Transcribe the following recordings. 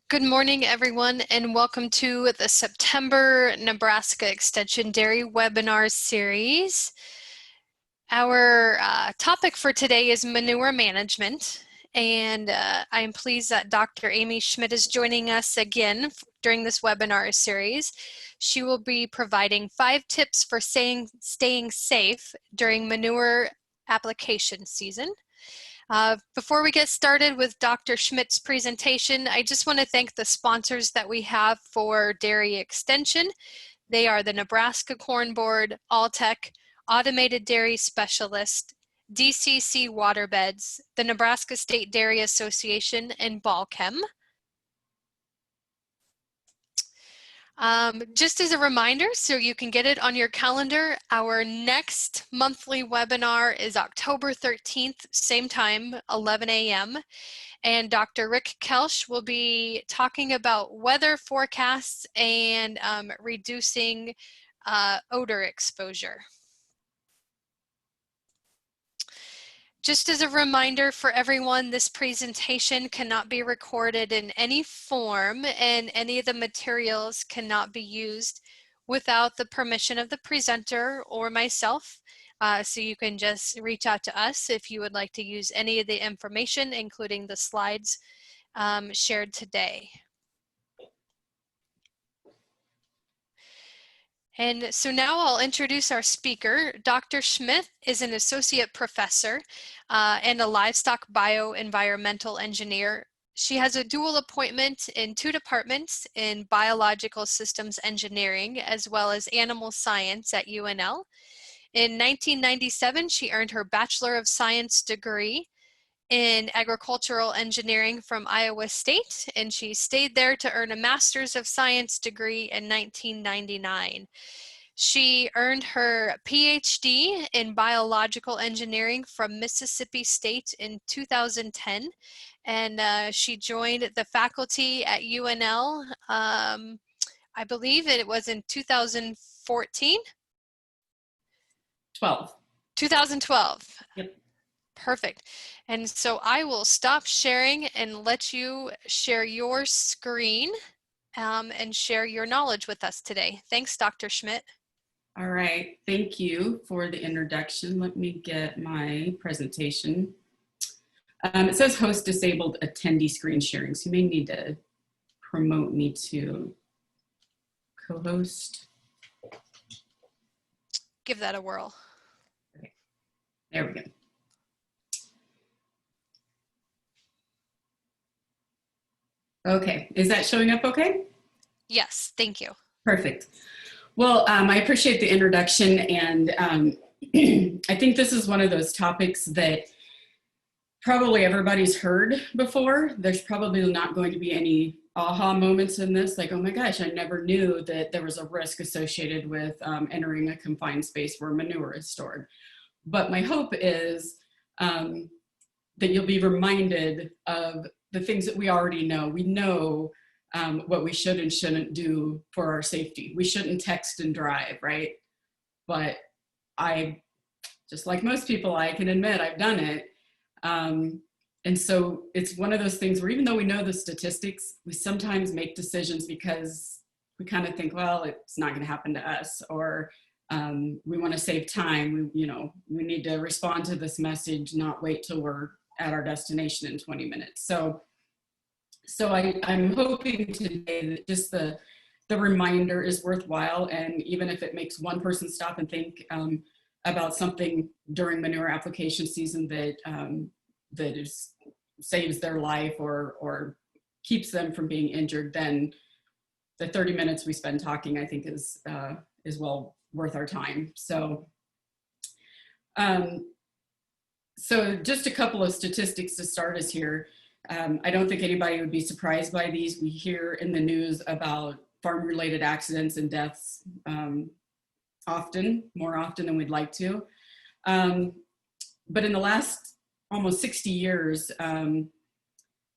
Good morning, everyone, and welcome to the September Nebraska Extension Dairy Webinar Series. Our topic for today is manure management, and I am pleased that Dr. Amy Schmidt is joining us again during this webinar series. She will be providing 5 tips for staying safe during manure application season. Before we get started with Dr. Schmidt's presentation, I just want to thank the sponsors that we have for Dairy Extension. They are the Nebraska Corn Board, Alltech, Automated Dairy Specialist, DCC Waterbeds, the Nebraska State Dairy Association, and Balchem. Just as a reminder, so you can get it on your calendar, our next monthly webinar is October 13th, same time, 11 a.m. And Dr. Rick Kelsch will be talking about weather forecasts and reducing odor exposure. Just as a reminder for everyone, this presentation cannot be recorded in any form, and any of the materials cannot be used without the permission of the presenter or myself. So you can just reach out to us if you would like to use any of the information, including the slides shared today. And so now I'll introduce our speaker. Dr. Schmidt is an associate professor and a livestock bioenvironmental engineer. She has a dual appointment in 2 departments in biological systems engineering as well as animal science at UNL. In 1997, she earned her Bachelor of Science degree in agricultural engineering from Iowa State, and she stayed there to earn a Master's of Science degree in 1999. She earned her PhD in biological engineering from Mississippi State in 2010, and she joined the faculty at UNL, I believe it was in 2014? 2012. Yep. Perfect. And so I will stop sharing and let you share your screen and share your knowledge with us today. Thanks, Dr. Schmidt. All right, thank you for the introduction. Let me get my presentation. It says host disabled attendee screen sharing, so you may need to promote me to co-host. Give that a whirl. Okay, there we go. Okay, is that showing up okay? Yes, thank you. Perfect. Well, I appreciate the introduction, and I think this is one of those topics that probably everybody's heard before. There's probably not going to be any aha moments in this, like, oh my gosh, I never knew that there was a risk associated with entering a confined space where manure is stored. But my hope is that you'll be reminded of the things that we already know. We know what we should and shouldn't do for our safety. We shouldn't text and drive, right? But I, just like most people, I can admit I've done it. And so it's one of those things where even though we know the statistics, we sometimes make decisions because we kind of think, well, it's not going to happen to us, or we want to save time. We need to respond to this message, not wait till we're at our destination in 20 minutes. So I'm hoping today that just the reminder is worthwhile, and even if it makes one person stop and think about something during manure application season that saves their life or keeps them from being injured, then the 30 minutes we spend talking, I think, is well worth our time. So just a couple of statistics to start us here. I don't think anybody would be surprised by these. We hear in the news about farm-related accidents and deaths more often than we'd like to. But in the last almost 60 years,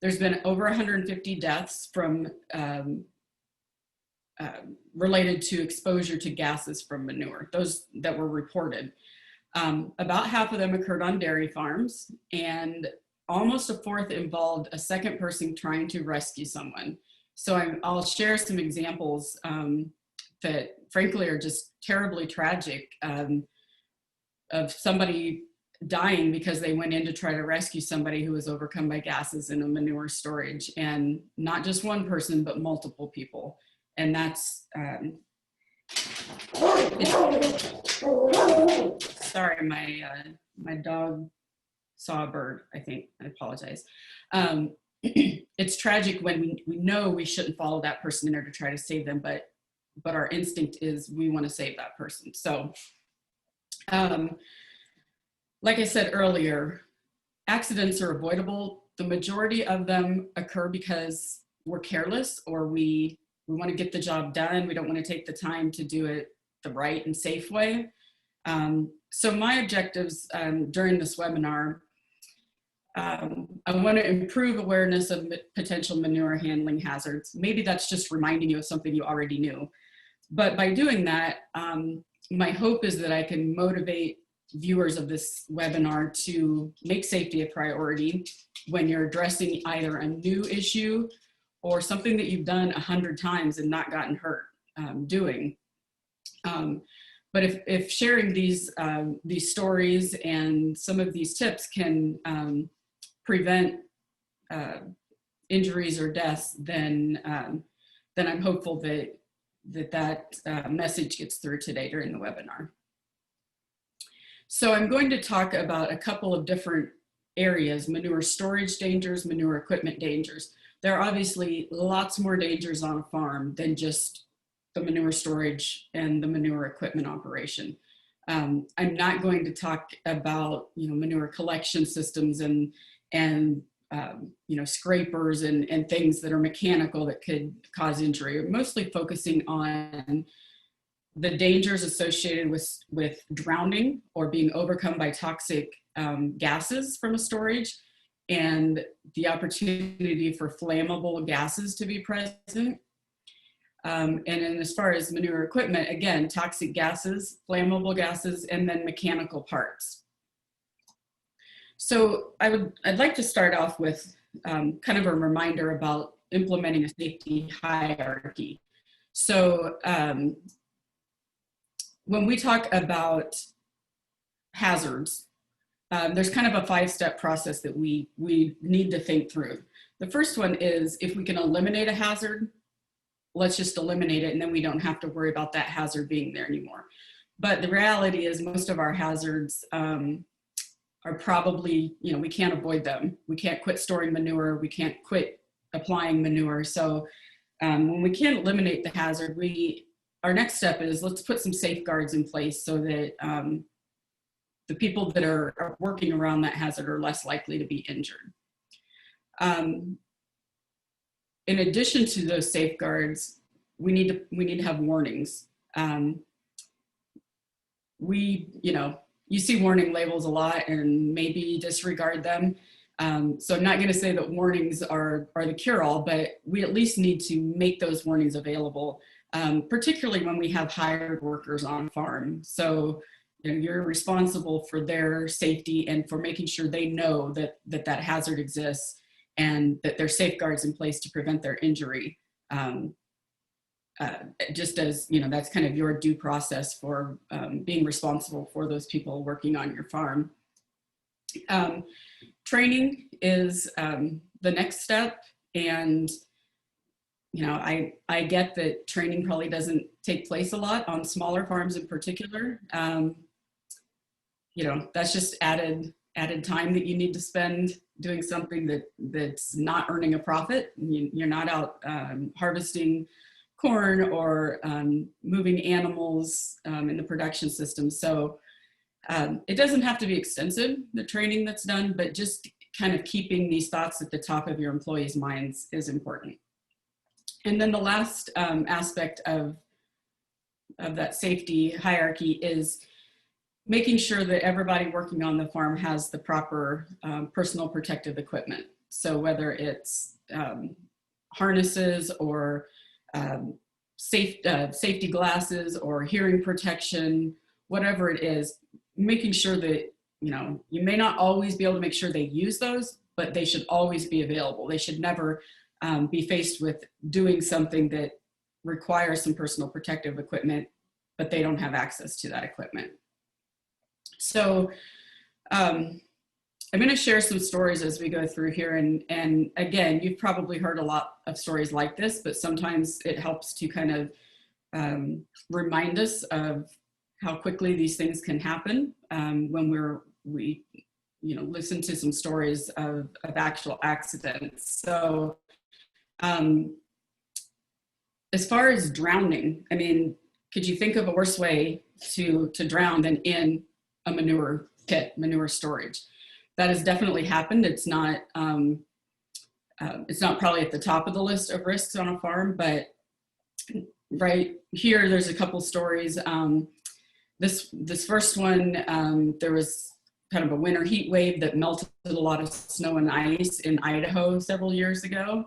there's been over 150 deaths from related to exposure to gases from manure, those that were reported. About half of them occurred on dairy farms, and almost a fourth involved a second person trying to rescue someone. So I'll share some examples that frankly are just terribly tragic, of somebody dying because they went in to try to rescue somebody who was overcome by gases in a manure storage, and not just one person, but multiple people. And that's, sorry, my dog saw a bird, I think. I apologize. It's tragic when we know we shouldn't follow that person in there to try to save them, but our instinct is we want to save that person. So, like I said earlier, accidents are avoidable. The majority of them occur because we're careless, or we want to get the job done. We don't want to take the time to do it the right and safe way. So my objectives during this webinar, I want to improve awareness of potential manure handling hazards. Maybe that's just reminding you of something you already knew. But by doing that, my hope is that I can motivate viewers of this webinar to make safety a priority when you're addressing either a new issue or something that you've done 100 times and not gotten hurt doing. But if sharing these stories and some of these tips can prevent injuries or deaths, then I'm hopeful that message gets through today during the webinar. So I'm going to talk about a couple of different areas: manure storage dangers, manure equipment dangers. There are obviously lots more dangers on a farm than just the manure storage and the manure equipment operation. I'm not going to talk about manure collection systems and scrapers and things that are mechanical that could cause injury. I'm mostly focusing on the dangers associated with drowning or being overcome by toxic gases from a storage, and the opportunity for flammable gases to be present. And then as far as manure equipment, again, toxic gases, flammable gases, and then mechanical parts. So I'd like to start off with kind of a reminder about implementing a safety hierarchy. So when we talk about hazards, there's kind of a 5-step process that we need to think through. The first one is, if we can eliminate a hazard, let's just eliminate it, and then we don't have to worry about that hazard being there anymore. But the reality is most of our hazards are probably, we can't avoid them. We can't quit storing manure. We can't quit applying manure. So when we can't eliminate the hazard, our next step is, let's put some safeguards in place so that the people that are working around that hazard are less likely to be injured. In addition to those safeguards, we need to have warnings. You see warning labels a lot and maybe disregard them. So I'm not going to say that warnings are the cure-all, but we at least need to make those warnings available, particularly when we have hired workers on farm. So you're responsible for their safety and for making sure they know that hazard exists and that there's safeguards in place to prevent their injury. Just as, that's kind of your due process for being responsible for those people working on your farm. Training is the next step. And, I get that training probably doesn't take place a lot on smaller farms in particular. That's just added time that you need to spend doing something that's not earning a profit. You're not out harvesting corn or moving animals in the production system. So it doesn't have to be extensive, the training that's done, but just kind of keeping these thoughts at the top of your employees' minds is important. And then the last aspect of that safety hierarchy is making sure that everybody working on the farm has the proper personal protective equipment. So whether it's harnesses or safety glasses or hearing protection, whatever it is, making sure that, you may not always be able to make sure they use those, but they should always be available. They should never be faced with doing something that requires some personal protective equipment, but they don't have access to that equipment. So I'm going to share some stories as we go through here. And again, you've probably heard a lot of stories like this, but sometimes it helps to kind of remind us of how quickly these things can happen when we listen to some stories of actual accidents. So as far as drowning, I mean, could you think of a worse way to drown than in a manure pit, manure storage? That has definitely happened. It's not probably at the top of the list of risks on a farm, but right here, there's a couple stories. This first one, there was kind of a winter heat wave that melted a lot of snow and ice in Idaho several years ago.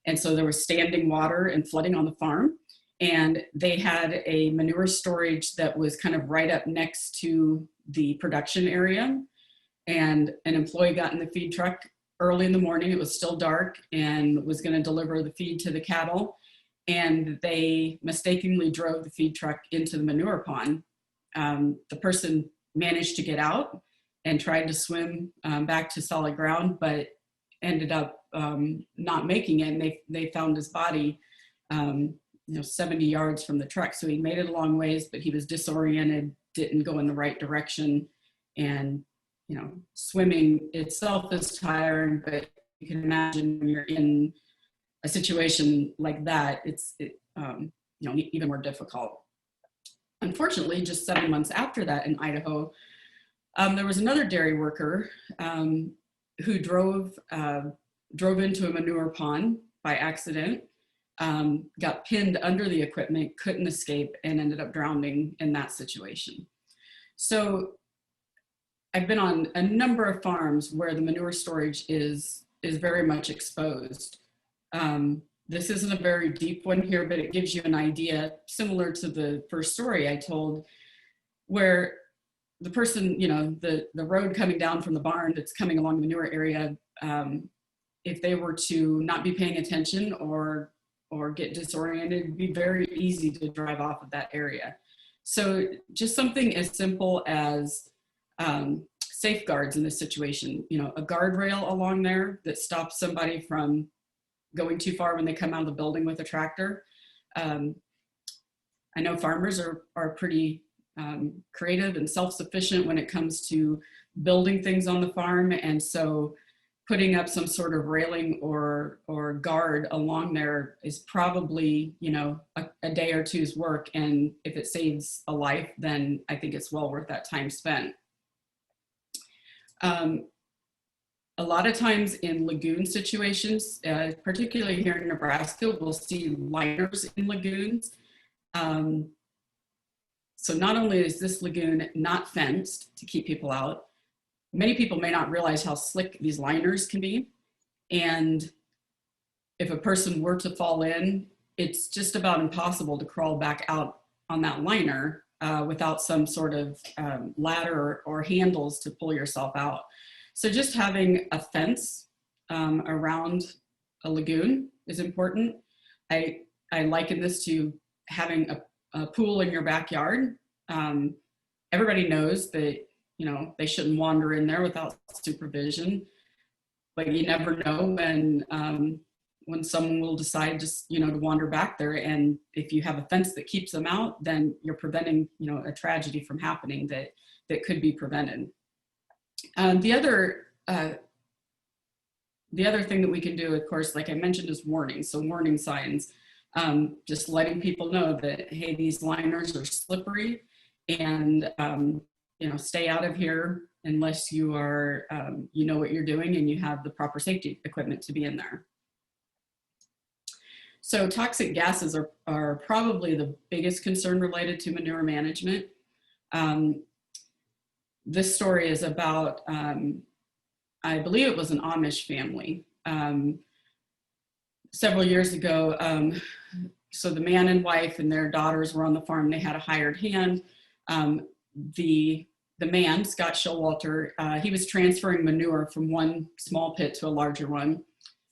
And so there was standing water and flooding on the farm. And they had a manure storage that was kind of right up next to the production area. And an employee got in the feed truck early in the morning. It was still dark and was going to deliver the feed to the cattle. And they mistakenly drove the feed truck into the manure pond. The person managed to get out and tried to swim back to solid ground, but ended up not making it. And they found his body 70 yards from the truck. So he made it a long ways, but he was disoriented, didn't go in the right direction. And swimming itself is tiring, but you can imagine when you're in a situation like that, it's even more difficult. Unfortunately, just 7 months after that in Idaho, there was another dairy worker who drove into a manure pond by accident, got pinned under the equipment, couldn't escape, and ended up drowning in that situation. So I've been on a number of farms where the manure storage is very much exposed. This isn't a very deep one here, but it gives you an idea similar to the first story I told, where the person, the road coming down from the barn that's coming along the manure area, if they were to not be paying attention or get disoriented, it'd be very easy to drive off of that area. So just something as simple as safeguards in this situation, a guardrail along there that stops somebody from going too far when they come out of the building with a tractor. I know farmers are pretty creative and self-sufficient when it comes to building things on the farm. And so putting up some sort of railing or guard along there is probably, a day or two's work. And if it saves a life, then I think it's well worth that time spent. A lot of times in lagoon situations, particularly here in Nebraska, we'll see liners in lagoons. So not only is this lagoon not fenced to keep people out, many people may not realize how slick these liners can be. And if a person were to fall in, it's just about impossible to crawl back out on that liner without some sort of ladder or handles to pull yourself out. So just having a fence around a lagoon is important. I liken this to having a pool in your backyard. Everybody knows that, they shouldn't wander in there without supervision, but you never know when someone will decide just, to wander back there. And if you have a fence that keeps them out, then you're preventing, a tragedy from happening that could be prevented. The other thing that we can do, of course, like I mentioned, is warning. So warning signs, just letting people know that, hey, these liners are slippery, and stay out of here unless you are, you know what you're doing and you have the proper safety equipment to be in there. So toxic gases are probably the biggest concern related to manure management. This story is about, I believe it was an Amish family. Several years ago, so the man and wife and their daughters were on the farm. They had a hired hand. The man, Scott Showalter, he was transferring manure from one small pit to a larger one.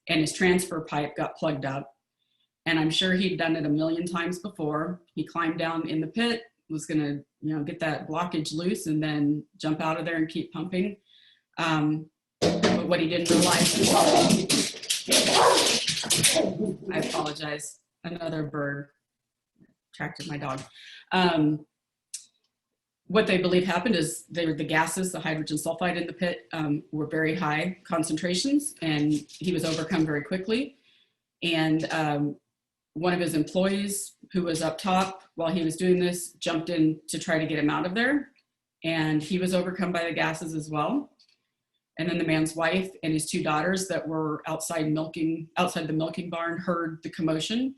and his transfer pipe got plugged up. And I'm sure he'd done it a million times before. He climbed down in the pit, was gonna, get that blockage loose and then jump out of there and keep pumping. But what he didn't realize, I apologize, another bird attracted my dog. What they believe happened is the gases, the hydrogen sulfide in the pit, were very high concentrations, and he was overcome very quickly. And one of his employees who was up top while he was doing this jumped in to try to get him out of there, and he was overcome by the gases as well. And then the man's wife and his two daughters that were outside the milking barn heard the commotion,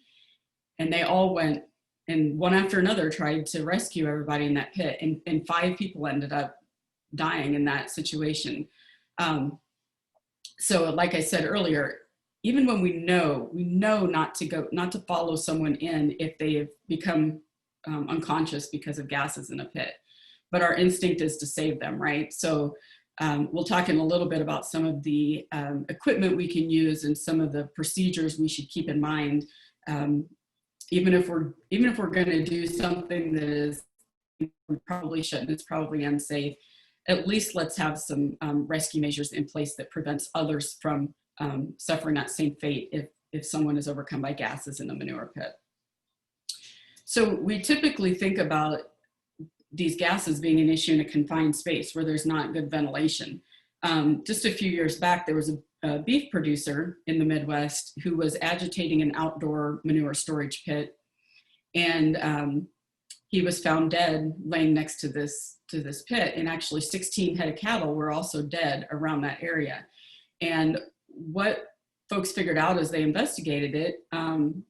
and they all went and one after another tried to rescue everybody in that pit, and 5 people ended up dying in that situation. So like I said earlier, even when we know not to follow someone in if they have become unconscious because of gases in a pit, but our instinct is to save them, right? So we'll talk in a little bit about some of the equipment we can use and some of the procedures we should keep in mind. Even if we're going to do something that is, we probably shouldn't, it's probably unsafe, at least let's have some rescue measures in place that prevents others from suffering that same fate if someone is overcome by gases in a manure pit. So we typically think about these gases being an issue in a confined space where there's not good ventilation. Just a few years back, there was a beef producer in the Midwest who was agitating an outdoor manure storage pit, and he was found dead laying next to this pit, and actually 16 head of cattle were also dead around that area. And what folks figured out as they investigated it,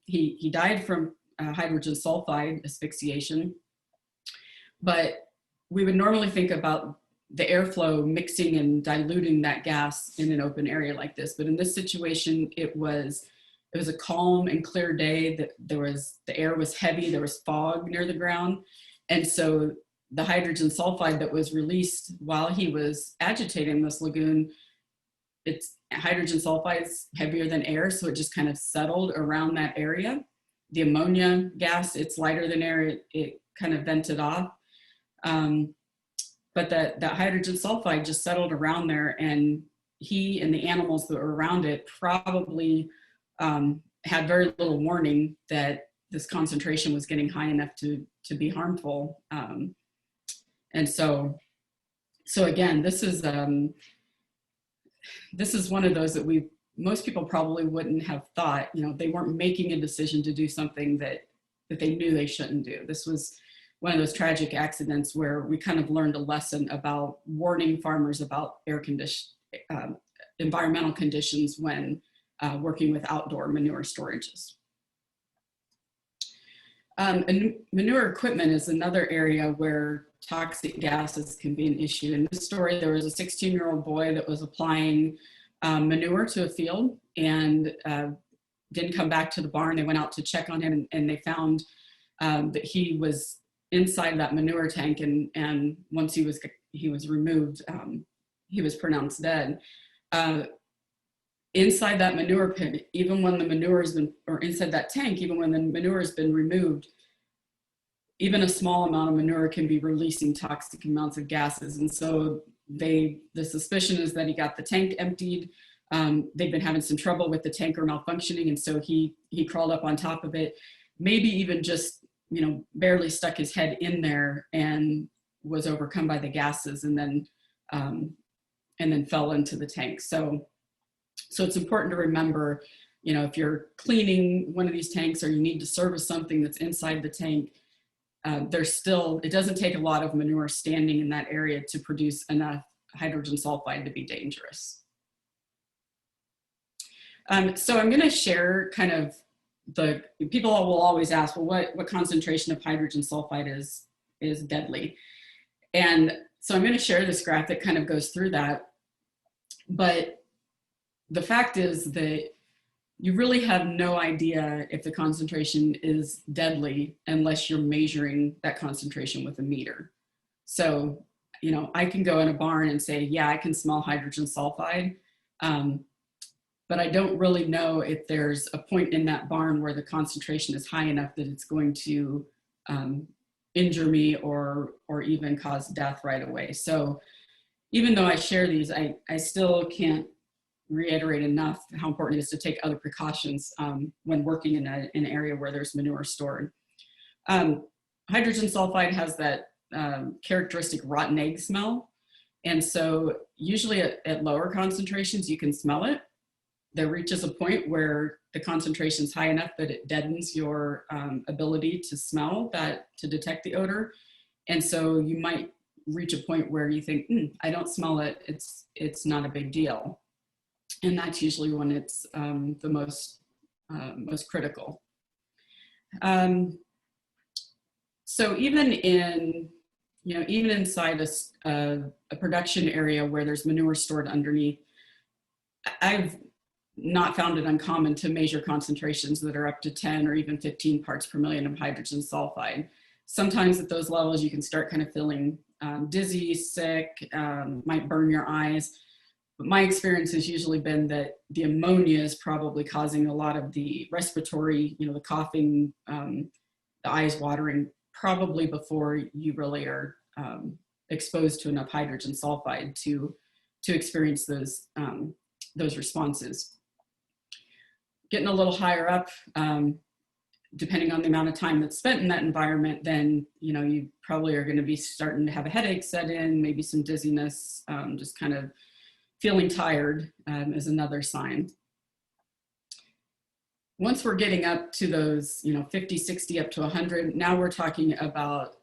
he died from hydrogen sulfide asphyxiation, but we would normally think about the airflow mixing and diluting that gas in an open area like this. But in this situation, it was a calm and clear day. That the air was heavy, there was fog near the ground. And so the hydrogen sulfide that was released while he was agitating this lagoon, hydrogen sulfide is heavier than air, so it just kind of settled around that area. The ammonia gas, it's lighter than air, it kind of vented off. But that hydrogen sulfide just settled around there, and he and the animals that were around it probably had very little warning that this concentration was getting high enough to be harmful. And so again, this is one of those that most people probably wouldn't have thought, they weren't making a decision to do something that they knew they shouldn't do. This was one of those tragic accidents where we kind of learned a lesson about warning farmers about environmental conditions when working with outdoor manure storages. And manure equipment is another area where toxic gases can be an issue. In this story, there was a 16-year-old boy that was applying manure to a field and didn't come back to the barn. They went out to check on him, and they found that he was inside that manure tank, and once he was removed, he was pronounced dead. Inside that manure pit, even when the manure has been, or inside that tank, even when the manure has been removed, even a small amount of manure can be releasing toxic amounts of gases. And so the suspicion is that he got the tank emptied. They've been having some trouble with the tanker malfunctioning, and so he crawled up on top of it, maybe even just barely stuck his head in there and was overcome by the gases, and then fell into the tank. So it's important to remember, if you're cleaning one of these tanks or you need to service something that's inside the tank, it doesn't take a lot of manure standing in that area to produce enough hydrogen sulfide to be dangerous. So I'm going to share kind of people will always ask, well, what concentration of hydrogen sulfide is deadly? And so I'm going to share this graph that kind of goes through that. But the fact is that you really have no idea if the concentration is deadly unless you're measuring that concentration with a meter. So, I can go in a barn and say, yeah, I can smell hydrogen sulfide. but I don't really know if there's a point in that barn where the concentration is high enough that it's going to injure me or even cause death right away. So even though I share these, I still can't reiterate enough how important it is to take other precautions when working in an area where there's manure stored. Hydrogen sulfide has that characteristic rotten egg smell. And so usually at lower concentrations, you can smell it. There reaches a point where the concentration is high enough that it deadens your ability to smell that, to detect the odor. And so you might reach a point where you think, I don't smell it, it's not a big deal. And that's usually when it's the most critical. So even inside a production area where there's manure stored underneath, I've not found it uncommon to measure concentrations that are up to 10 or even 15 parts per million of hydrogen sulfide. Sometimes at those levels, you can start kind of feeling dizzy, sick, might burn your eyes. But my experience has usually been that the ammonia is probably causing a lot of the respiratory, the coughing, the eyes watering, probably before you really are exposed to enough hydrogen sulfide to experience those responses. Getting a little higher up, depending on the amount of time that's spent in that environment, then you probably are going to be starting to have a headache set in, maybe some dizziness, just kind of feeling tired is another sign. Once we're getting up to those 50, 60, up to 100, now we're talking about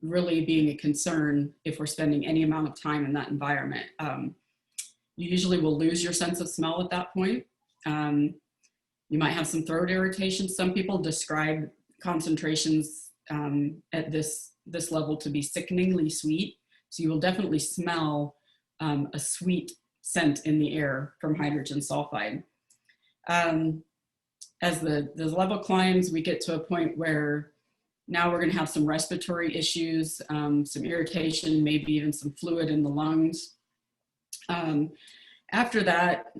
really being a concern if we're spending any amount of time in that environment. You usually will lose your sense of smell at that point. You might have some throat irritation. Some people describe concentrations at this level to be sickeningly sweet. So you will definitely smell a sweet scent in the air from hydrogen sulfide. As the level climbs, we get to a point where now we're going to have some respiratory issues, some irritation, maybe even some fluid in the lungs. After that,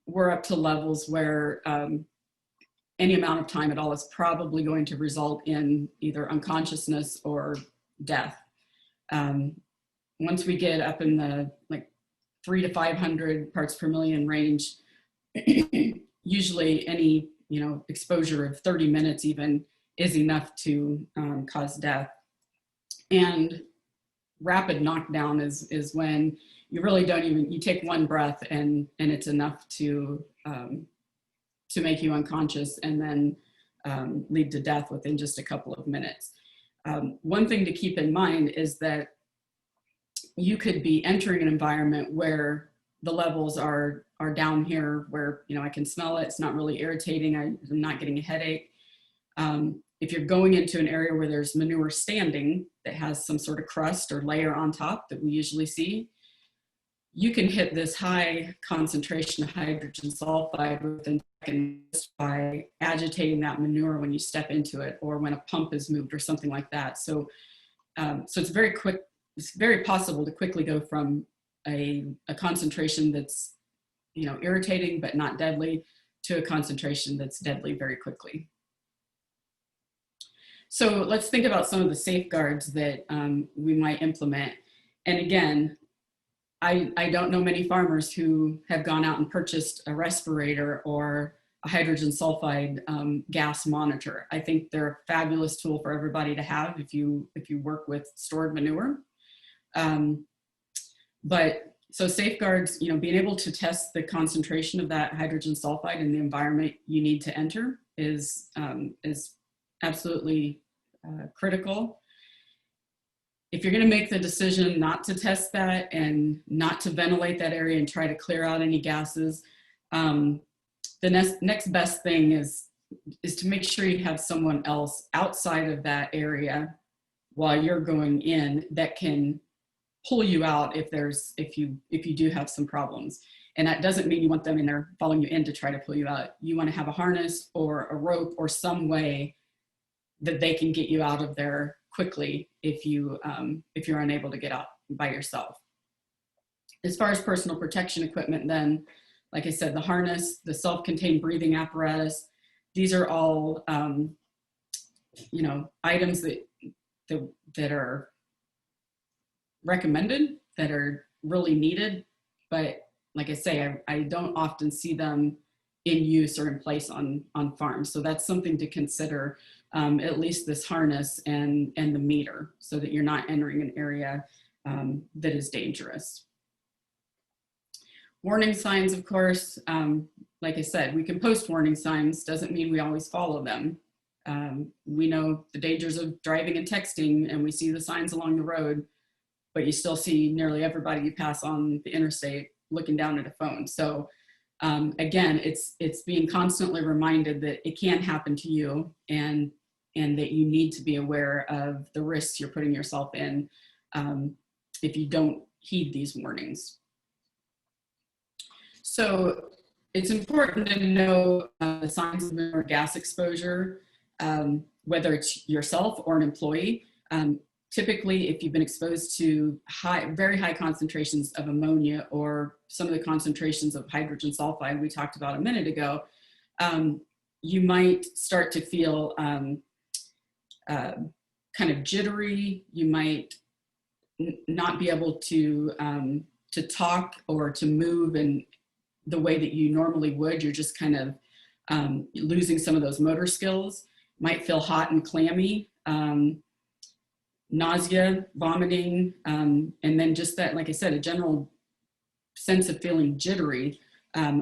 we're up to levels where any amount of time at all is probably going to result in either unconsciousness or death. Once we get up in the 300 to 500 parts per million range, usually any exposure of 30 minutes even is enough to cause death. And rapid knockdown is when you really don't even, you take one breath and it's enough to make you unconscious and then lead to death within just a couple of minutes. One thing to keep in mind is that you could be entering an environment where the levels are down here where, I can smell it. It's not really irritating. I'm not getting a headache. If you're going into an area where there's manure standing that has some sort of crust or layer on top that we usually see, you can hit this high concentration of hydrogen sulfide within seconds by agitating that manure when you step into it or when a pump is moved or something like that. So, so it's very quick. It's very possible to quickly go from a concentration that's irritating but not deadly to a concentration that's deadly very quickly. So let's think about some of the safeguards that we might implement. And again, I don't know many farmers who have gone out and purchased a respirator or a hydrogen sulfide gas monitor. I think they're a fabulous tool for everybody to have if you work with stored manure. But so safeguards, being able to test the concentration of that hydrogen sulfide in the environment you need to enter is absolutely critical. If you're going to make the decision not to test that and not to ventilate that area and try to clear out any gases, the next best thing is to make sure you have someone else outside of that area while you're going in that can pull you out if you do have some problems. And that doesn't mean you want them in there following you in to try to pull you out. You want to have a harness or a rope or some way that they can get you out of there quickly if you're unable to get out by yourself. As far as personal protection equipment, then like I said, the harness, the self-contained breathing apparatus, these are all, you know, items that are recommended, that are really needed. But like I say, I don't often see them in use or in place on farms. So that's something to consider, at least this harness and the meter, so that you're not entering an area that is dangerous. Warning signs, of course, like I said, we can post warning signs, doesn't mean we always follow them. We know the dangers of driving and texting, and we see the signs along the road, but you still see nearly everybody you pass on the interstate looking down at a phone. So again, it's being constantly reminded that it can happen to you, and that you need to be aware of the risks you're putting yourself in if you don't heed these warnings. So it's important to know the signs of manure gas exposure, whether it's yourself or an employee. Typically, if you've been exposed to very high concentrations of ammonia, or some of the concentrations of hydrogen sulfide we talked about a minute ago, you might start to feel kind of jittery. You might not be able to talk or to move in the way that you normally would. You're just kind of losing some of those motor skills. Might feel hot and clammy. Nausea, vomiting, and then just that, like I said, a general sense of feeling jittery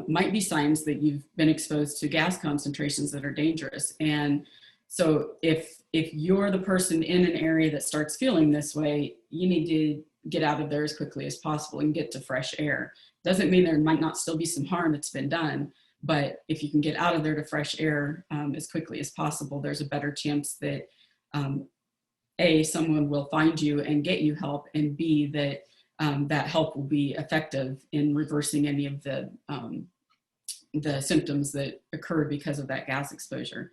might be signs that you've been exposed to gas concentrations that are dangerous. And so if you're the person in an area that starts feeling this way, you need to get out of there as quickly as possible and get to fresh air. Doesn't mean there might not still be some harm that's been done, but if you can get out of there to fresh air as quickly as possible, there's a better chance that A, someone will find you and get you help, and B, that that help will be effective in reversing any of the symptoms that occurred because of that gas exposure.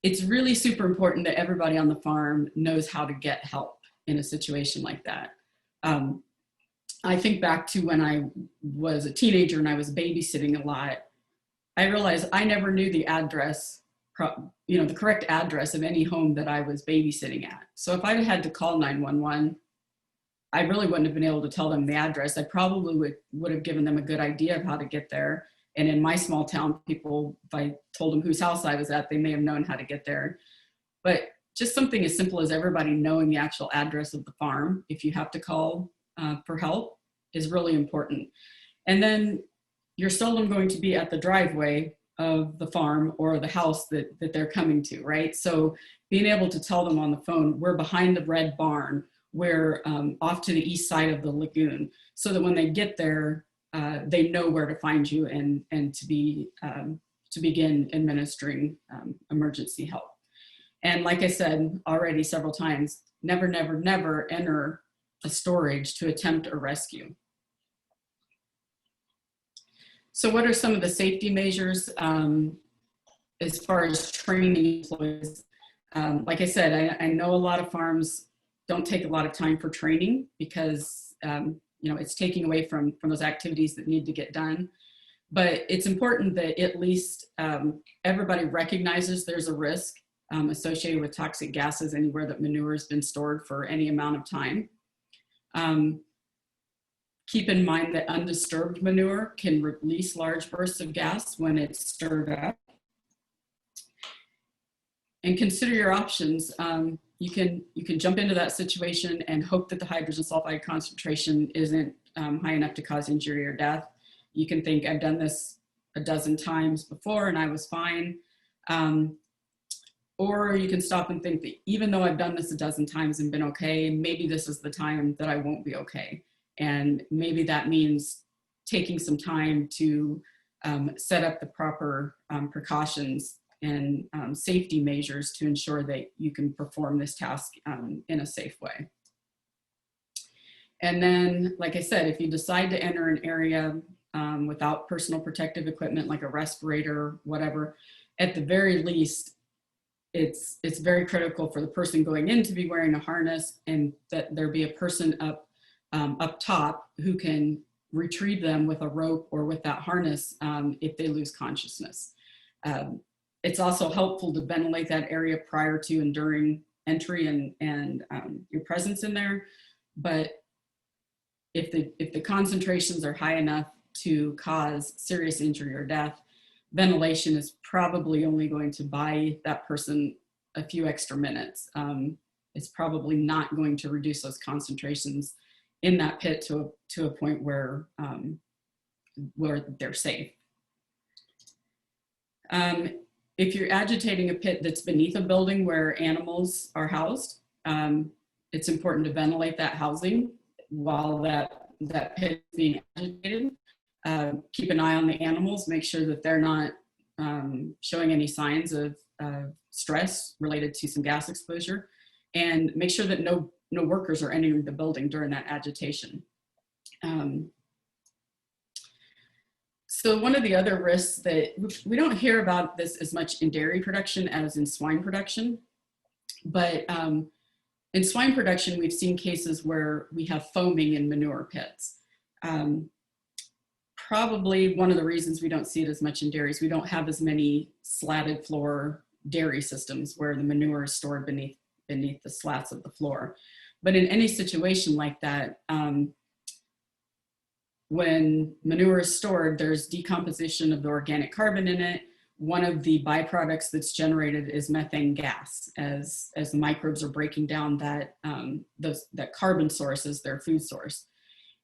It's really super important that everybody on the farm knows how to get help in a situation like that. I think back to when I was a teenager and I was babysitting a lot. I realized I never knew the address, the correct address of any home that I was babysitting at. So if I had to call 911, I really wouldn't have been able to tell them the address. I probably would have given them a good idea of how to get there. And in my small town, people, if I told them whose house I was at, they may have known how to get there. But just something as simple as everybody knowing the actual address of the farm, if you have to call for help, is really important. And then you're seldom going to be at the driveway of the farm or the house that they're coming to, right? So being able to tell them on the phone, we're behind the red barn, we're off to the east side of the lagoon, so that when they get there, they know where to find you and to begin administering emergency help. And like I said already several times, never, never, never enter a storage to attempt a rescue. So what are some of the safety measures as far as training employees? Like I said, I know a lot of farms don't take a lot of time for training because it's taking away from those activities that need to get done. But it's important that at least everybody recognizes there's a risk associated with toxic gases anywhere that manure has been stored for any amount of time. Keep in mind that undisturbed manure can release large bursts of gas when it's stirred up. And consider your options. You can jump into that situation and hope that the hydrogen sulfide concentration isn't high enough to cause injury or death. You can think, I've done this a dozen times before and I was fine. Or you can stop and think that even though I've done this a dozen times and been okay, maybe this is the time that I won't be okay. And maybe that means taking some time to set up the proper precautions and safety measures to ensure that you can perform this task in a safe way. And then, like I said, if you decide to enter an area without personal protective equipment like a respirator, whatever, at the very least, it's very critical for the person going in to be wearing a harness, and that there be a person up top who can retrieve them with a rope or with that harness if they lose consciousness. It's also helpful to ventilate that area prior to and during entry and your presence in there. But if the concentrations are high enough to cause serious injury or death, ventilation is probably only going to buy that person a few extra minutes. It's probably not going to reduce those concentrations in that pit to a point where they're safe. If you're agitating a pit that's beneath a building where animals are housed, it's important to ventilate that housing while that pit is being agitated. Keep an eye on the animals, make sure that they're not showing any signs of stress related to some gas exposure, and make sure that no workers are entering the building during that agitation. So one of the other risks that we don't hear about this as much in dairy production as in swine production, but in swine production, we've seen cases where we have foaming in manure pits. Probably one of the reasons we don't see it as much in dairies, we don't have as many slatted floor dairy systems where the manure is stored beneath the slats of the floor. But in any situation like that, when manure is stored, there's decomposition of the organic carbon in it. One of the byproducts that's generated is methane gas as the microbes are breaking down that carbon source as their food source.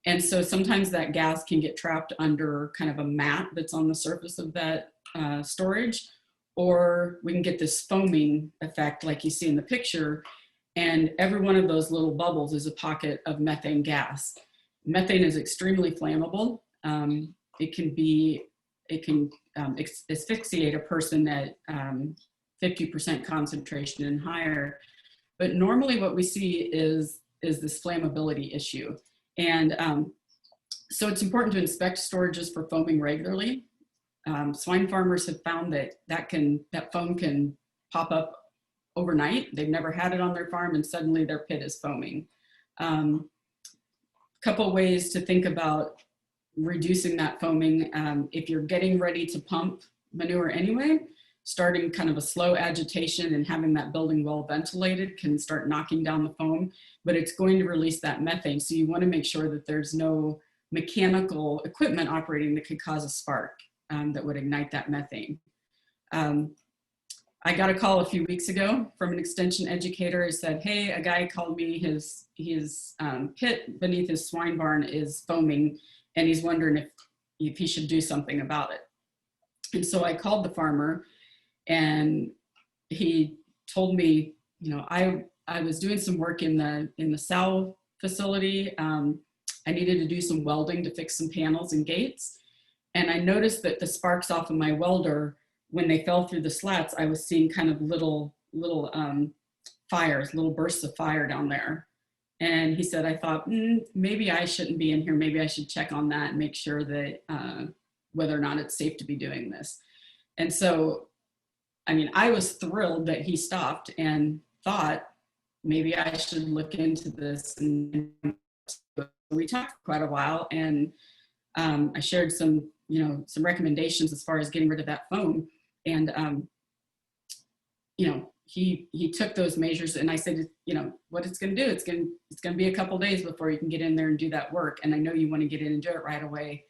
And so sometimes that gas can get trapped under kind of a mat that's on the surface of that storage, or we can get this foaming effect like you see in the picture, and every one of those little bubbles is a pocket of methane gas. Methane is extremely flammable. It can asphyxiate a person at 50% concentration and higher. But normally what we see is this flammability issue. And so it's important to inspect storages for foaming regularly. Swine farmers have found that foam can pop up overnight. They've never had it on their farm and suddenly their pit is foaming. Couple ways to think about reducing that foaming. If you're getting ready to pump manure anyway, starting kind of a slow agitation and having that building well ventilated can start knocking down the foam, but it's going to release that methane. So you want to make sure that there's no mechanical equipment operating that could cause a spark that would ignite that methane. I got a call a few weeks ago from an extension educator who said, hey, a guy called me, his pit beneath his swine barn is foaming and he's wondering if he should do something about it. And so I called the farmer and he told me, I was doing some work in the sow facility. I needed to do some welding to fix some panels and gates. And I noticed that the sparks off of my welder, when they fell through the slats, I was seeing kind of little fires, little bursts of fire down there. And he said, I thought, maybe I shouldn't be in here. Maybe I should check on that and make sure that whether or not it's safe to be doing this. And so, I was thrilled that he stopped and thought, maybe I should look into this. And we talked for quite a while, and I shared some recommendations as far as getting rid of that foam. And, he took those measures, and I said, what it's going to do, it's going to be a couple days before you can get in there and do that work. And I know you want to get in and do it right away,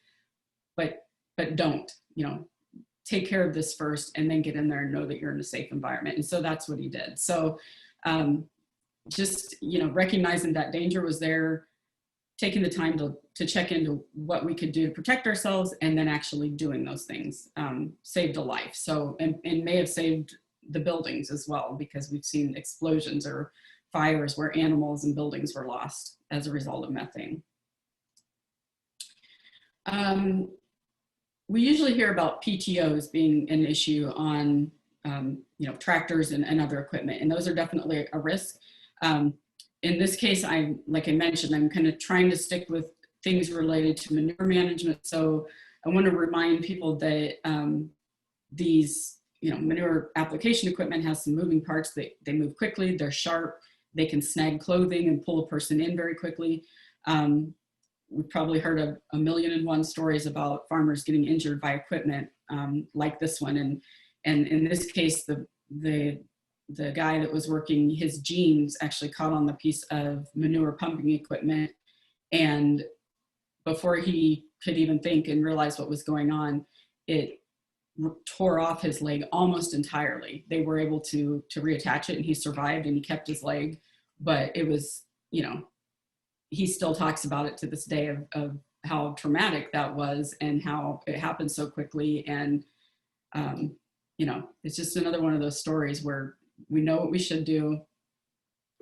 but don't, take care of this first and then get in there and know that you're in a safe environment. And so that's what he did. So just, recognizing that danger was there, taking the time to check into what we could do to protect ourselves, and then actually doing those things saved a life. So, and may have saved the buildings as well, because we've seen explosions or fires where animals and buildings were lost as a result of methane. We usually hear about PTOs being an issue on tractors and other equipment, and those are definitely a risk. In this case, like I mentioned, I'm kind of trying to stick with things related to manure management. So I want to remind people that these manure application equipment has some moving parts. They move quickly, they're sharp, they can snag clothing and pull a person in very quickly. we've probably heard of 1,000,001 stories about farmers getting injured by equipment like this one. And in this case, the guy that was working, his jeans actually caught on the piece of manure pumping equipment. And before he could even think and realize what was going on, it tore off his leg almost entirely. They were able to reattach it, and he survived and he kept his leg. But it was, you know, he still talks about it to this day of how traumatic that was and how it happened so quickly. And, you know, it's just another one of those stories where we know what we should do.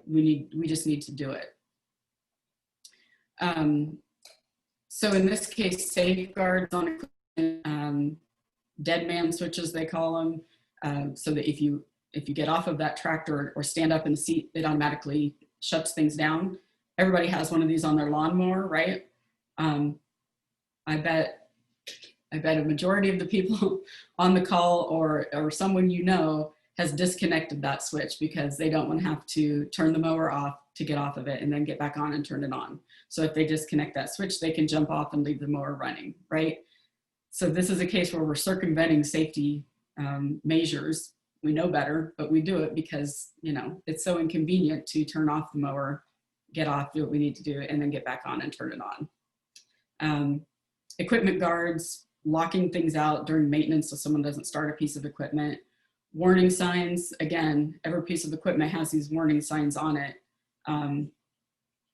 We just need to do it. So in this case, safeguards on equipment, dead man switches, they call them, so that if you get off of that tractor or stand up in the seat, it automatically shuts things down. Everybody has one of these on their lawnmower, right? I bet a majority of the people on the call or someone you know has disconnected that switch because they don't want to have to turn the mower off to get off of it and then get back on and turn it on. So if they disconnect that switch, they can jump off and leave the mower running, right? So this is a case where we're circumventing safety measures. We know better, but we do it because, you know, it's so inconvenient to turn off the mower, get off, do what we need to do, and then get back on and turn it on. Equipment guards, locking things out during maintenance so someone doesn't start a piece of equipment. Warning signs, again, every piece of equipment has these warning signs on it.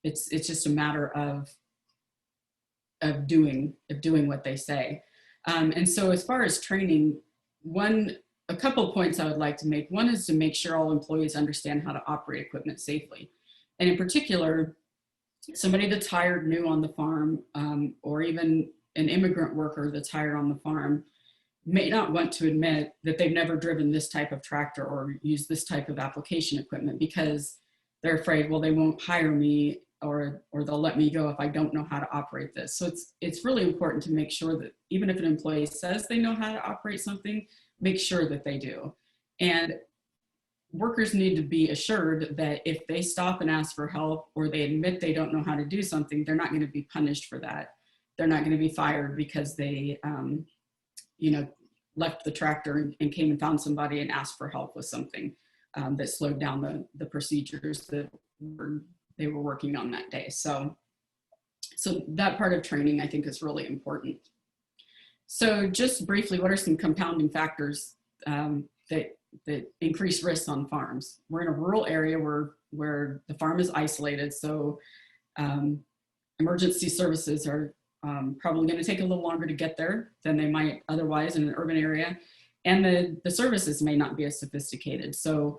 It's just a matter of doing what they say. And so as far as training, a couple points I would like to make. One is to make sure all employees understand how to operate equipment safely. And in particular, somebody that's hired new on the farm, or even an immigrant worker that's hired on the farm, may not want to admit that they've never driven this type of tractor or used this type of application equipment because they're afraid, well, they won't hire me or they'll let me go if I don't know how to operate this. So it's really important to make sure that even if an employee says they know how to operate something, make sure that they do. And workers need to be assured that if they stop and ask for help or they admit they don't know how to do something, they're not going to be punished for that. They're not going to be fired because they, you know, left the tractor and came and found somebody and asked for help with something that slowed down the procedures that they were working on that day. So that part of training, I think, is really important. So just briefly, what are some compounding factors that increase risks on farms? We're in a rural area where the farm is isolated, so emergency services are probably going to take a little longer to get there than they might otherwise in an urban area, and the services may not be as sophisticated. So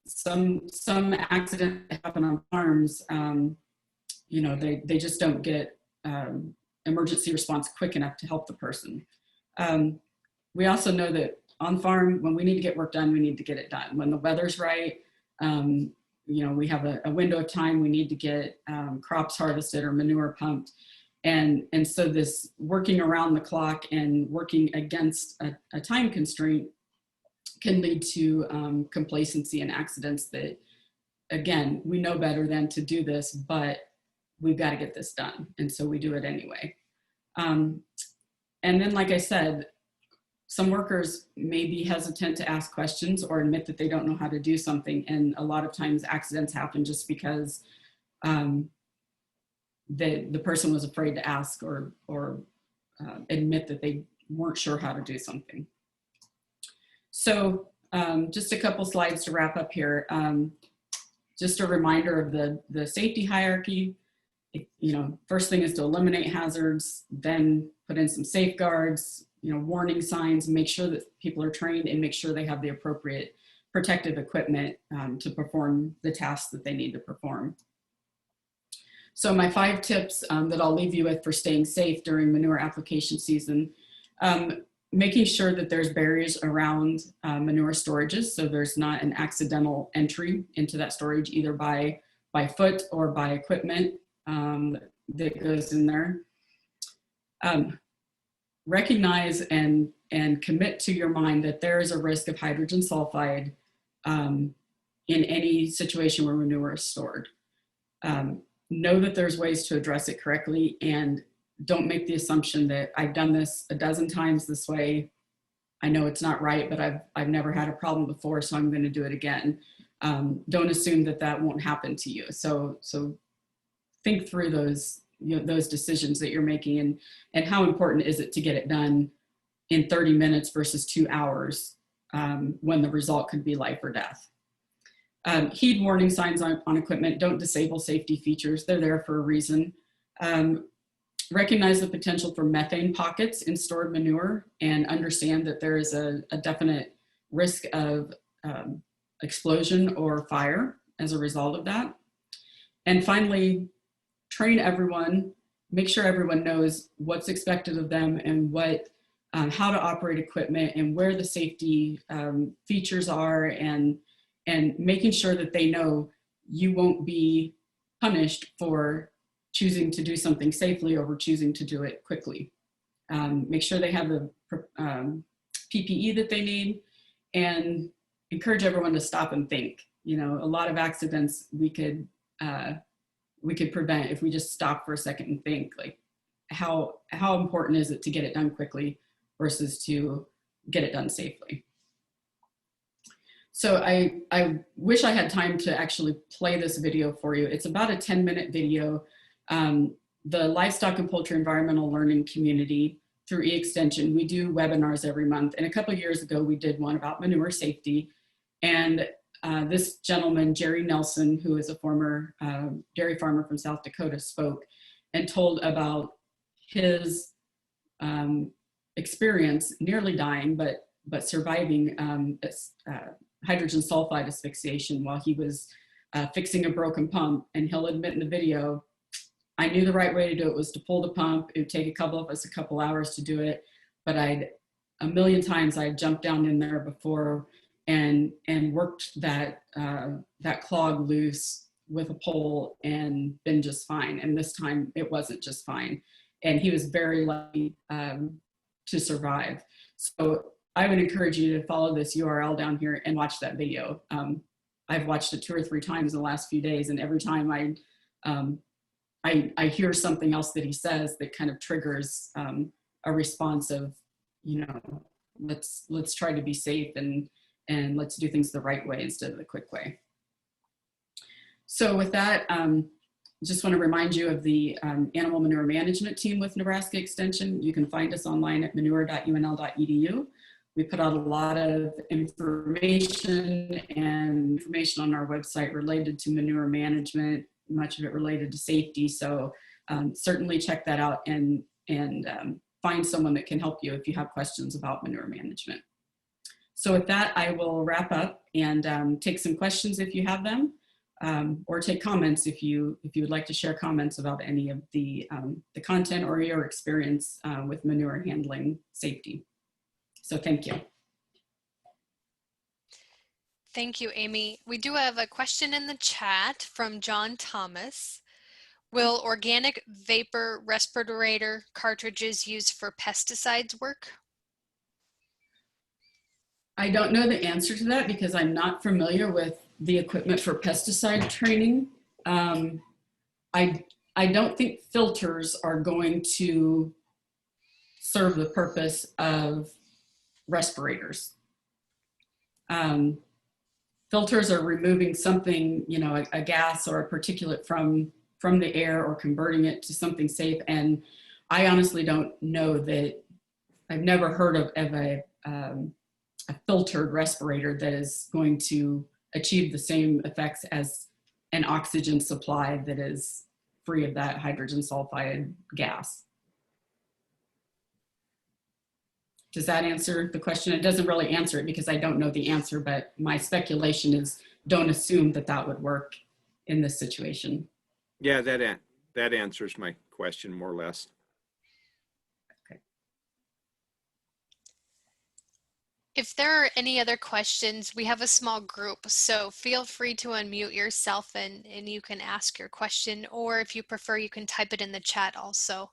some accidents that happen on farms, you know, they just don't get emergency response quick enough to help the person. We also know that on farm, when we need to get work done, we need to get it done. When the weather's right, you know, we have a window of time, we need to get crops harvested or manure pumped. And so this working around the clock and working against a time constraint can lead to complacency and accidents that, again, we know better than to do this, but we've got to get this done. And so we do it anyway. And then, like I said, some workers may be hesitant to ask questions or admit that they don't know how to do something. And a lot of times accidents happen just because the person was afraid to ask or admit that they weren't sure how to do something. So just a couple slides to wrap up here. Just a reminder of the safety hierarchy. You know, first thing is to eliminate hazards, then put in some safeguards, you know, warning signs, make sure that people are trained and make sure they have the appropriate protective equipment to perform the tasks that they need to perform. So my 5 tips that I'll leave you with for staying safe during manure application season: making sure that there's barriers around manure storages, so there's not an accidental entry into that storage either by foot or by equipment that goes in there. Recognize and commit to your mind that there is a risk of hydrogen sulfide in any situation where manure is stored. know that there's ways to address it correctly, and don't make the assumption that I've done this a dozen times this way. I know it's not right, but I've never had a problem before, so I'm going to do it again. Don't assume that that won't happen to you. So think through those, those decisions that you're making, and how important is it to get it done in 30 minutes versus 2 hours, when the result could be life or death. Heed warning signs on equipment. Don't disable safety features. They're there for a reason. Recognize the potential for methane pockets in stored manure, and understand that there is a definite risk of explosion or fire as a result of that. And finally, train everyone, make sure everyone knows what's expected of them, and what, how to operate equipment, and where the safety features are, and making sure that they know you won't be punished for choosing to do something safely over choosing to do it quickly. Make sure they have the PPE that they need, and encourage everyone to stop and think. A lot of accidents we could prevent if we just stop for a second and think, like, how important is it to get it done quickly versus to get it done safely. So I wish I had time to actually play this video for you. It's about a 10-minute video. The livestock and poultry environmental learning community through E-Extension, we do webinars every month. And a couple of years ago, we did one about manure safety. And this gentleman, Jerry Nelson, who is a former dairy farmer from South Dakota, spoke and told about his experience nearly dying, but surviving hydrogen sulfide asphyxiation while he was fixing a broken pump. And he'll admit in the video, I knew the right way to do it was to pull the pump. It would take a couple of us a couple hours to do it, but a million times I'd jumped down in there before and worked that clog loose with a pole and been just fine. And this time it wasn't just fine. And he was very lucky to survive. So I would encourage you to follow this URL down here and watch that video. I've watched it 2 or 3 times in the last few days, and every time I hear something else that he says that kind of triggers a response of, let's try to be safe, and let's do things the right way instead of the quick way. So with that, just want to remind you of the animal manure management team with Nebraska Extension. You can find us online at manure.unl.edu. We put out a lot of information on our website related to manure management, much of it related to safety. So certainly check that out, and find someone that can help you if you have questions about manure management. So with that, I will wrap up and take some questions if you have them, or take comments if you would like to share comments about any of the content or your experience with manure handling safety. So thank you. Thank you, Amy. We do have a question in the chat from John Thomas. Will organic vapor respirator cartridges used for pesticides work? I don't know the answer to that because I'm not familiar with the equipment for pesticide training. I don't think filters are going to serve the purpose of respirators. Filters are removing something, a gas or a particulate from the air, or converting it to something safe. And I honestly don't know that. I've never heard of a filtered respirator that is going to achieve the same effects as an oxygen supply that is free of that hydrogen sulfide gas. Does that answer the question? It doesn't really answer it because I don't know the answer, but my speculation is don't assume that that would work in this situation. Yeah, that answers my question more or less. Okay. If there are any other questions, we have a small group, so feel free to unmute yourself and you can ask your question, or if you prefer, you can type it in the chat also.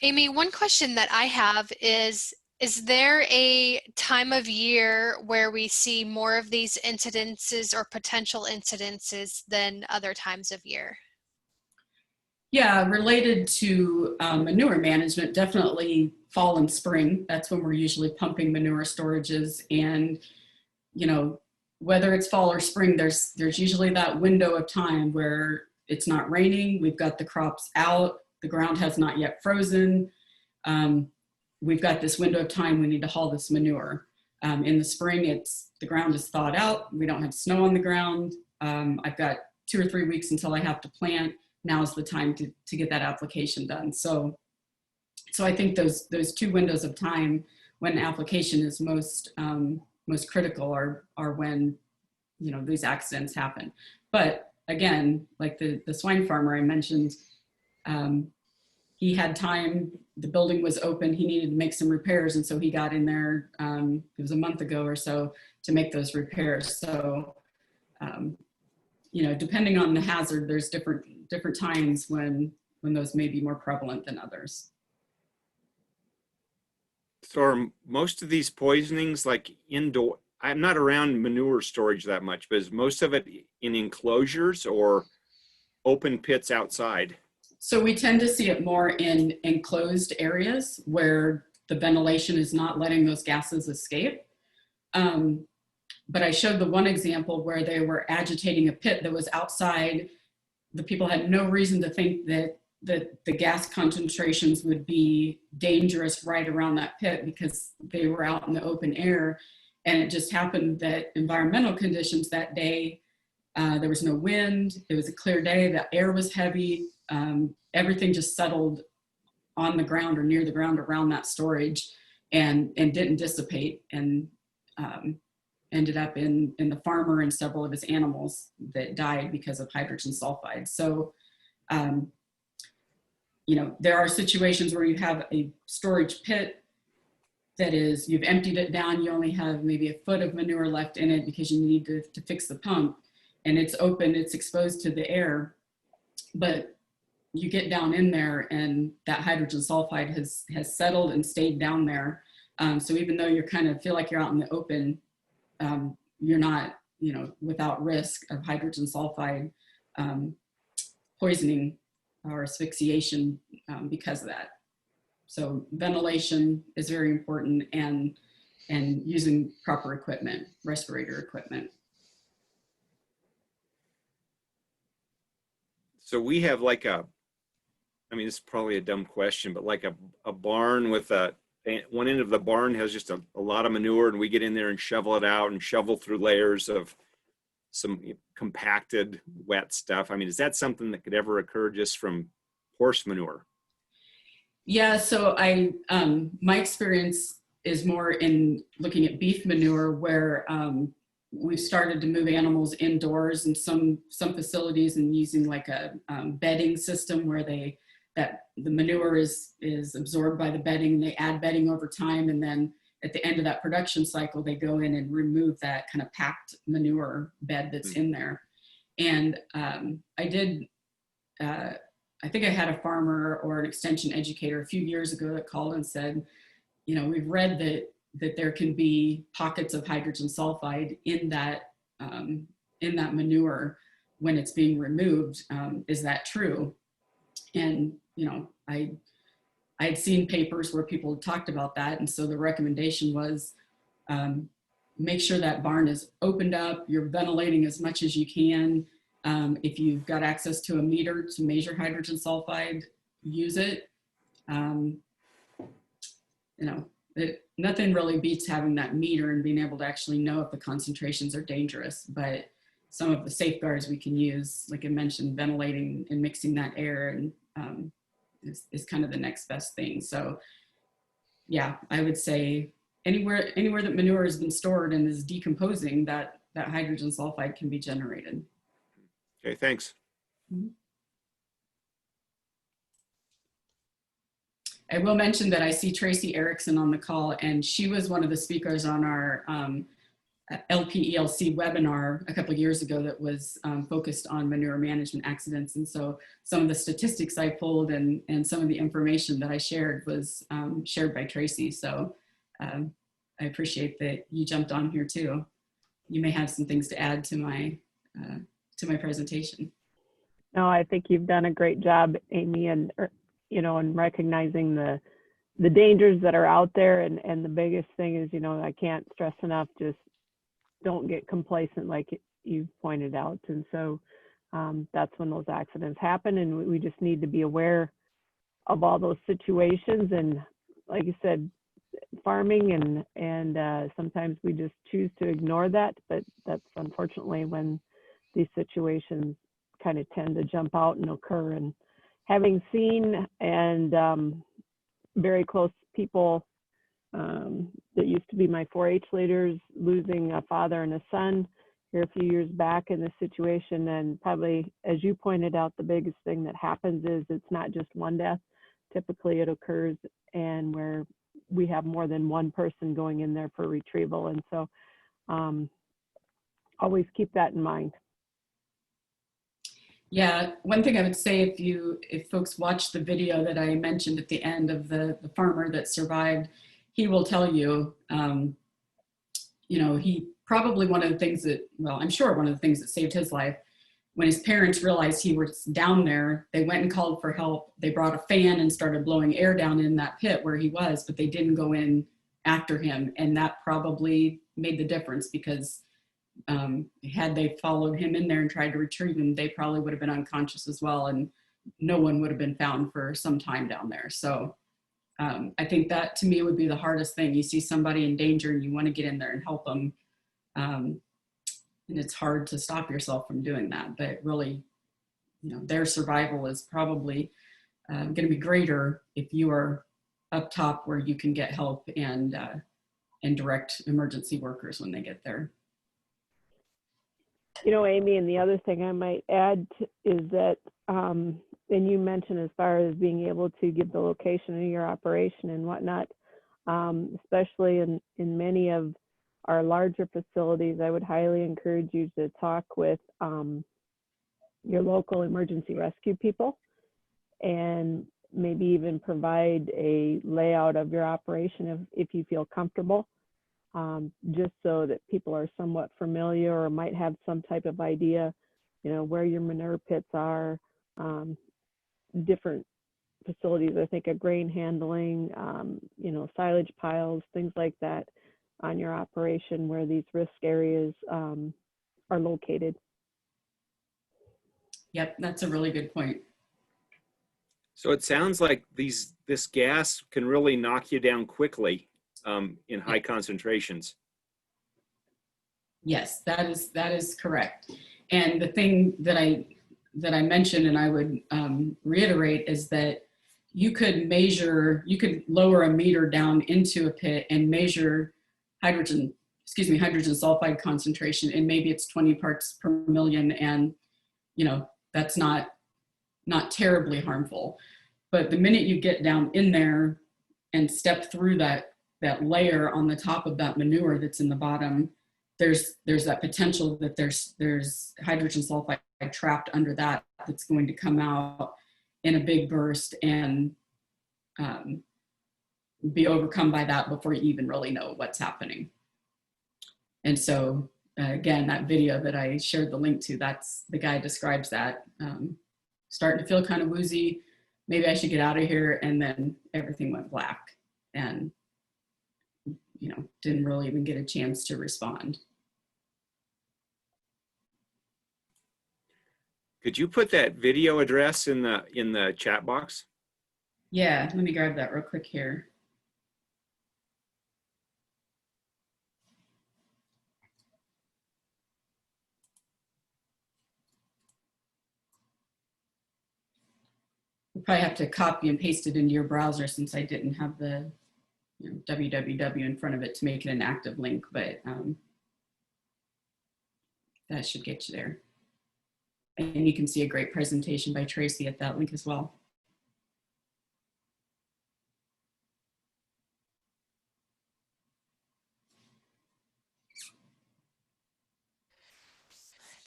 Amy, one question that I have is, Is there a time of year where we see more of these incidences or potential incidences than other times of year? Yeah, related to manure management, definitely fall and spring. That's when we're usually pumping manure storages. And, you know, whether it's fall or spring, there's usually that window of time where it's not raining, we've got the crops out, the ground has not yet frozen. We've got this window of time we need to haul this manure. In the spring, the ground is thawed out, we don't have snow on the ground. I've got 2 or 3 weeks until I have to plant. Now is the time to get that application done. So I think those 2 windows of time when application is most critical are when, you know, these accidents happen. But again, like the swine farmer I mentioned, he had time, the building was open, he needed to make some repairs, and so he got in there, it was a month ago or so, to make those repairs. So you know, depending on the hazard, there's different times when those may be more prevalent than others. So are most of these poisonings like indoor? I'm not around manure storage that much, but is most of it in enclosures or open pits outside? So we tend to see it more in enclosed areas where the ventilation is not letting those gases escape. But I showed the one example where they were agitating a pit that was outside. The people had no reason to think that the gas concentrations would be dangerous right around that pit because they were out in the open air. And it just happened that environmental conditions that day, there was no wind, it was a clear day, the air was heavy, everything just settled on the ground or near the ground around that storage and didn't dissipate, and ended up in the farmer and several of his animals that died because of hydrogen sulfide. So, you know, there are situations where you have a storage pit that is, you've emptied it down, you only have maybe a foot of manure left in it because you need to fix the pump, and it's open, it's exposed to the air, but you get down in there and that hydrogen sulfide has settled and stayed down there. So even though you kind of feel like you're out in the open, you're not, you know, without risk of hydrogen sulfide poisoning or asphyxiation because of that. So ventilation is very important, and using proper equipment, respirator equipment. So we have like I mean, this is probably a dumb question, but like a barn with one end of the barn has just a lot of manure, and we get in there and shovel it out and shovel through layers of some compacted wet stuff. I mean, is that something that could ever occur just from horse manure? Yeah, so my experience is more in looking at beef manure, where we've started to move animals indoors in some facilities and using like a bedding system where the manure is absorbed by the bedding, and they add bedding over time, and then at the end of that production cycle they go in and remove that kind of packed manure bed that's in there. And I think I had a farmer or an extension educator a few years ago that called and said, you know, we've read that there can be pockets of hydrogen sulfide in that manure when it's being removed. Is that true? And, you know, I had seen papers where people talked about that. And so the recommendation was make sure that barn is opened up, you're ventilating as much as you can. If you've got access to a meter to measure hydrogen sulfide, use it. You know, nothing really beats having that meter and being able to actually know if the concentrations are dangerous. But some of the safeguards we can use, like I mentioned, ventilating and mixing that air, and is kind of the next best thing. So yeah, I would say anywhere that manure has been stored and is decomposing, that hydrogen sulfide can be generated. Okay, thanks. Mm-hmm. I will mention that I see Tracy Erickson on the call, and she was one of the speakers on our LPELC webinar a couple of years ago that was focused on manure management accidents. And so some of the statistics I pulled and some of the information that I shared was shared by Tracy. So I appreciate that you jumped on here too. You may have some things to add to my presentation. No, I think you've done a great job, Amy, and in recognizing the dangers that are out there. And the biggest thing is, I can't stress enough, just don't get complacent like you've pointed out. And so that's when those accidents happen. And we just need to be aware of all those situations. And like you said, farming and sometimes we just choose to ignore that, but that's unfortunately when these situations kind of tend to jump out and occur. And having seen and very close people that used to be my 4-H leaders losing a father and a son here a few years back in this situation, and probably as you pointed out, the biggest thing that happens is it's not just one death. Typically it occurs and where we have more than one person going in there for retrieval. And so always keep that in mind. Yeah, one thing I would say, if folks watch the video that I mentioned at the end of the farmer that survived, he will tell you, he probably one of the things that, well, I'm sure one of the things that saved his life, when his parents realized he was down there, they went and called for help. They brought a fan and started blowing air down in that pit where he was, but they didn't go in after him. And that probably made the difference, because had they followed him in there and tried to retrieve him, they probably would have been unconscious as well, and no one would have been found for some time down there. So I think that to me would be the hardest thing. You see somebody in danger and you want to get in there and help them, and it's hard to stop yourself from doing that. But really, their survival is probably going to be greater if you are up top where you can get help and direct emergency workers when they get there. Amy, and the other thing I might add is that, and you mentioned as far as being able to give the location of your operation and whatnot, especially in many of our larger facilities, I would highly encourage you to talk with your local emergency rescue people, and maybe even provide a layout of your operation if you feel comfortable. Just so that people are somewhat familiar or might have some type of idea, where your manure pits are, different facilities, I think of grain handling, silage piles, things like that on your operation where these risk areas are located. Yep, that's a really good point. So it sounds like this gas can really knock you down quickly in high concentrations. Yes, that is correct. And the thing that I mentioned, and I would reiterate, is that you could lower a meter down into a pit and measure hydrogen sulfide concentration, and maybe it's 20 parts per million, and that's not terribly harmful. But the minute you get down in there and step through that layer on the top of that manure that's in the bottom, there's that potential that there's hydrogen sulfide trapped under that's going to come out in a big burst and be overcome by that before you even really know what's happening. And so again, that video that I shared the link to, that's the guy describes that, starting to feel kind of woozy, maybe I should get out of here, and then everything went black and didn't really even get a chance to respond. Could you put that video address in the chat box? Yeah, let me grab that real quick here. You'll probably have to copy and paste it into your browser, since I didn't have the www in front of it to make it an active link, but that should get you there. And you can see a great presentation by Tracy at that link as well.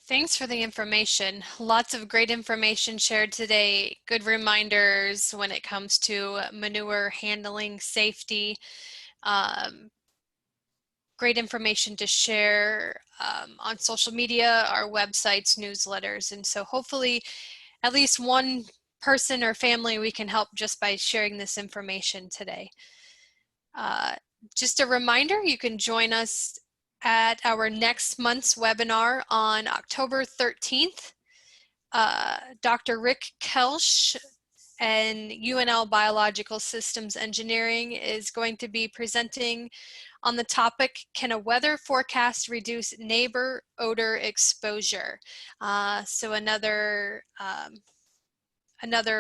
Thanks for the information. Lots of great information shared today. Good reminders when it comes to manure handling, safety. great information to share on social media, our websites, newsletters. And so hopefully at least one person or family we can help just by sharing this information today. Just a reminder, you can join us at our next month's webinar on October 13th. Dr. Rick Kelsch and UNL Biological Systems Engineering is going to be presenting on the topic, can a weather forecast reduce neighbor odor exposure? So another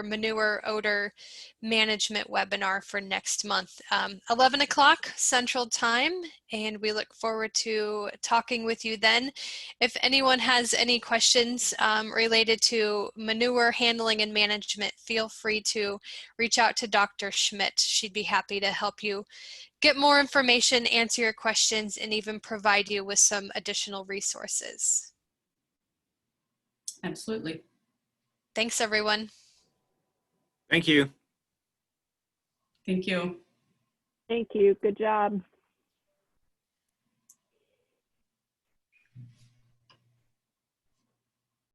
manure odor management webinar for next month, 11 o'clock Central Time, and we look forward to talking with you then. If anyone has any questions related to manure handling and management, feel free to reach out to Dr. Schmidt. She'd be happy to help you get more information, answer your questions, and even provide you with some additional resources. Absolutely. Thanks, everyone. Thank you. Thank you. Thank you. Good job.